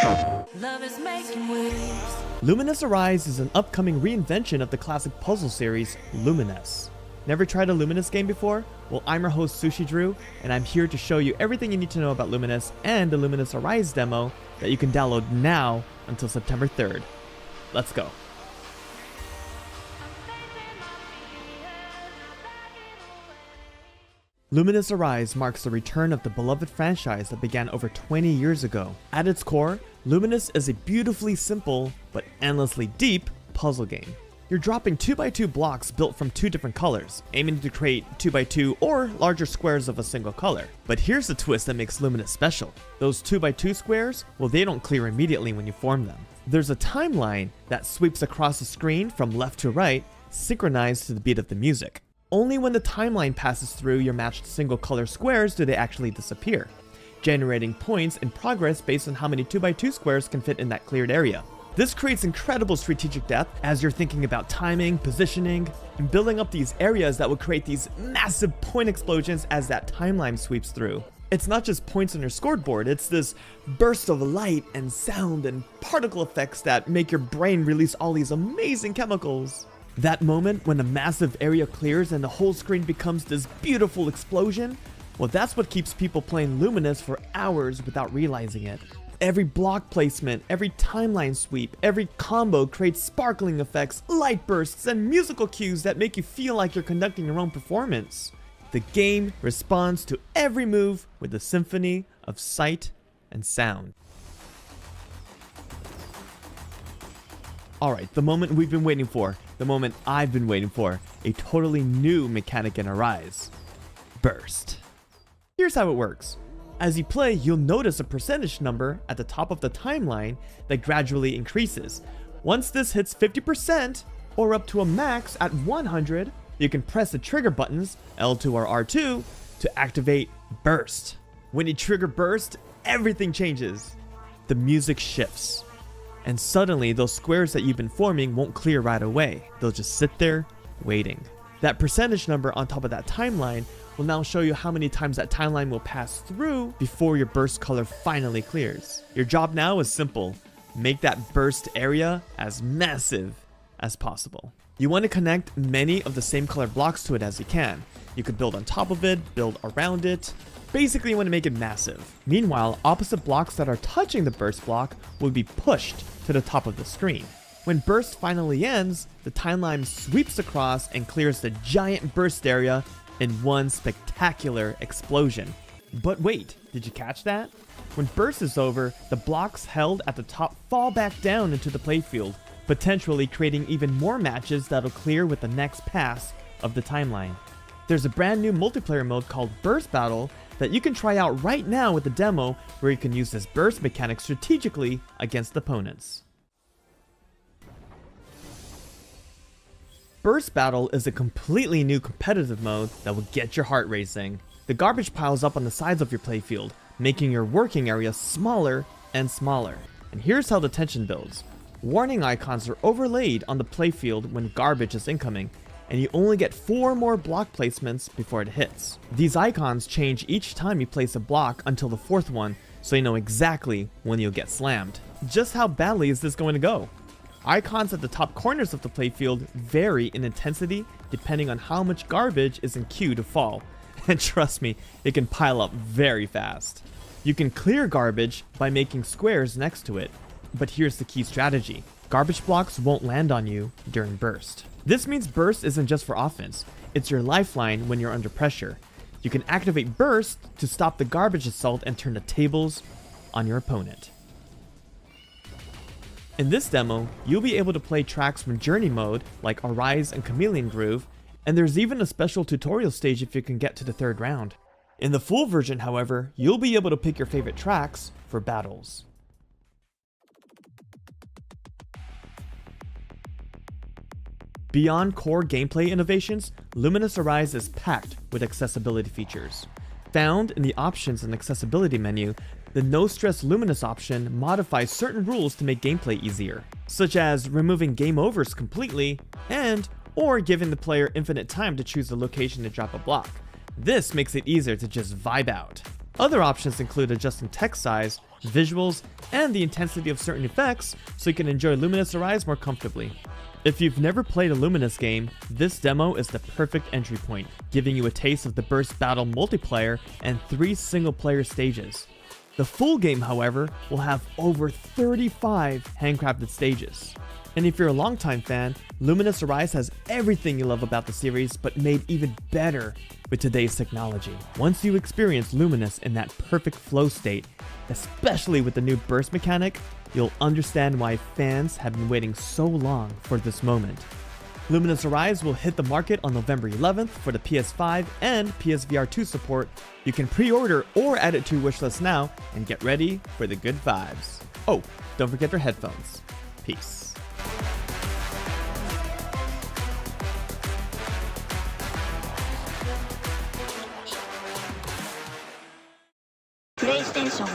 Love is making waves. Luminous Arise is an upcoming reinvention of the classic puzzle series, Lumines. Never tried a Luminous game before? Well, I'm your host Sushi Drew, and I'm here to show you everything you need to know about Luminous and the Luminous Arise demo that you can download now until September 3rd. Let's go. Luminous Arise marks the return of the beloved franchise that began over 20 years ago. At its core, Luminous is a beautifully simple, but endlessly deep, puzzle game. You're dropping 2x2 blocks built from two different colors, aiming to create 2x2 or larger squares of a single color. But here's the twist that makes Luminous special. Those 2x2 squares, well, they don't clear immediately when you form them. There's a timeline that sweeps across the screen from left to right, synchronized to the beat of the music. Only when the timeline passes through your matched single color squares do they actually disappear, generating points in progress based on how many 2x2 squares can fit in that cleared area. This creates incredible strategic depth as you're thinking about timing, positioning, and building up these areas that will create these massive point explosions as that timeline sweeps through. It's not just points on your scoreboard, it's this burst of light and sound and particle effects that make your brain release all these amazing chemicals. That moment when a massive area clears and the whole screen becomes this beautiful explosion, well, that's what keeps people playing Luminous for hours without realizing it. Every block placement, every timeline sweep, every combo creates sparkling effects, light bursts, and musical cues that make you feel like you're conducting your own performance. The game responds to every move with a symphony of sight and sound. Alright, the moment we've been waiting for, the moment I've been waiting for, a totally new mechanic in Arise: Burst. Here's how it works. As you play, you'll notice a percentage number at the top of the timeline that gradually increases. Once this hits 50%, or up to a max at 100, you can press the trigger buttons, L2 or R2, to activate Burst. When you trigger Burst, everything changes. The music shifts. And suddenly, those squares that you've been forming won't clear right away. They'll just sit there, waiting. That percentage number on top of that timeline will now show you how many times that timeline will pass through before your burst color finally clears. Your job now is simple. Make that burst area as massive as possible. You want to connect many of the same color blocks to it as you can. You could build on top of it, build around it. Basically, you want to make it massive. Meanwhile, opposite blocks that are touching the burst block will be pushed to the top of the screen. When burst finally ends, the timeline sweeps across and clears the giant burst area in one spectacular explosion. But wait, did you catch that? When burst is over, the blocks held at the top fall back down into the playfield, potentially creating even more matches that'll clear with the next pass of the timeline. There's a brand new multiplayer mode called Burst Battle that you can try out right now with the demo, where you can use this burst mechanic strategically against opponents. Burst Battle is a completely new competitive mode that will get your heart racing. The garbage piles up on the sides of your playfield, making your working area smaller and smaller. And here's how the tension builds. Warning icons are overlaid on the playfield when garbage is incoming, and you only get 4 more block placements before it hits. These icons change each time you place a block until the 4th one, so you know exactly when you'll get slammed. Just how badly is this going to go? Icons at the top corners of the playfield vary in intensity depending on how much garbage is in queue to fall, and trust me, it can pile up very fast. You can clear garbage by making squares next to it, but here's the key strategy. Garbage blocks won't land on you during burst. This means burst isn't just for offense, it's your lifeline when you're under pressure. You can activate burst to stop the garbage assault and turn the tables on your opponent. In this demo, you'll be able to play tracks from Journey mode like Arise and Chameleon Groove, and there's even a special tutorial stage if you can get to the 3rd round. In the full version, however, you'll be able to pick your favorite tracks for battles. Beyond core gameplay innovations, Luminous Arise is packed with accessibility features. Found in the Options and Accessibility menu, the No Stress Luminous option modifies certain rules to make gameplay easier, such as removing game overs completely or giving the player infinite time to choose the location to drop a block. This makes it easier to just vibe out. Other options include adjusting text size, visuals, and the intensity of certain effects so you can enjoy Luminous Arise more comfortably. If you've never played a Luminous game, this demo is the perfect entry point, giving you a taste of the Burst Battle multiplayer and 3 single-player stages. The full game, however, will have over 35 handcrafted stages. And if you're a longtime fan, Luminous Arise has everything you love about the series, but made even better with today's technology. Once you experience Luminous in that perfect flow state, especially with the new burst mechanic, you'll understand why fans have been waiting so long for this moment. Luminous Arise will hit the market on November 11th for the PS5 and PSVR 2 support. You can pre-order or add it to your wishlist now and get ready for the good vibes. Oh, don't forget your headphones. Peace. PlayStation